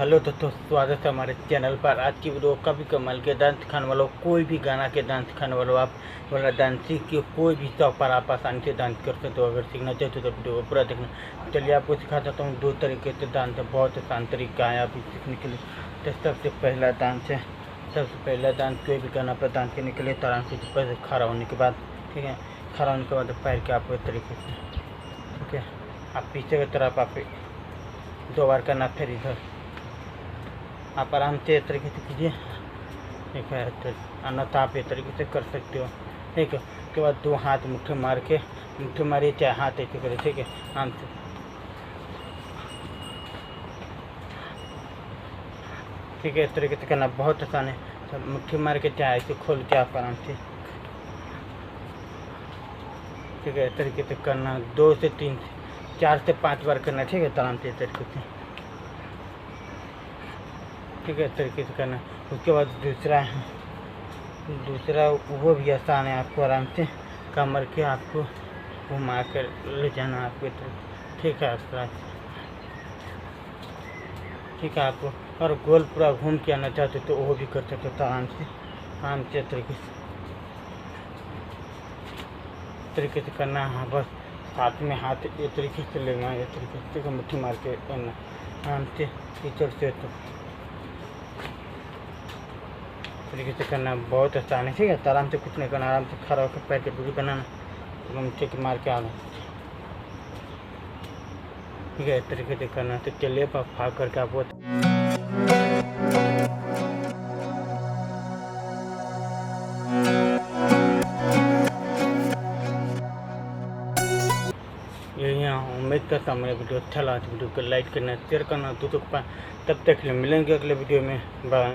Hello दोस्तों, स्वागत है हमारे चैनल पर। आज की वीडियो काफ़ी कमाल के डांस सिखाने वालों, कोई भी गाना के डांस सिखाने वालों, आप वाला डांस सीख के कोई भी शौक पर आप आसानी से डांस कर सकते हो। अगर सीखना चाहते हो तो वीडियो को पूरा देखना। चलिए आपको सिखा देता हूँ 2 तरीके से डांस है, बहुत आसान तरीका है आप सीखने के लिए। तो सबसे पहला डांस कोई भी गाना पर डांस करने के लिए आराम से पहले खड़ा होने के बाद, ठीक है, खड़ा होने के बाद पैर के आपको इस तरीके से, ठीक है, आप पीछे की तरफ आप 2 बार करना, फिर इधर आप आराम से इस तरीके से कीजिए, ठीक है। तो अन्यथा आप इस तरीके से कर सकते हो, ठीक है। उसके बाद 2 हाथ मुट्ठी मारिए, चाहे हाथ ऐसे करें, ठीक है, आराम से, ठीक है। इस तरीके से करना बहुत आसान है। तो मुट्ठी मार के चाहे ऐसे खोल के आप आराम से, ठीक है, इस तरीके से करना 2 से 3 4 से 5 बार करना, ठीक है। तो आराम से इस तरीके से, ठीक है, इस तरीके से करना। उसके बाद दूसरा वो भी आसान है। आपको आराम से कमर के आपको घुमा कर ले जाना आपके तरफ, ठीक है, इस तरह से, ठीक है। आपको और गोल पूरा घूम के आना चाहते तो वो भी कर सकते हो। आराम से इस तरीके से करना। हाँ, बस साथ में हाथ इस तरीके से लेना, इस तरीके से मुट्ठी मार के करना आराम से, टीचर से तो तरीके से करना बहुत आसान है, ठीक है। तो आराम से कुछ नहीं करना, आराम से खड़ा होकर पैर के दूरी बनाना, मुट्ठी के मार के आना, ठीक है, इस तरीके से करना। तो चलिए फाग करके आपको यही उम्मीद करता हूँ मेरा वीडियो अच्छा लगा तो वीडियो को लाइक करना, शेयर करना, दूसरों को तब तक मिलेंगे अगले वीडियो में। बाय।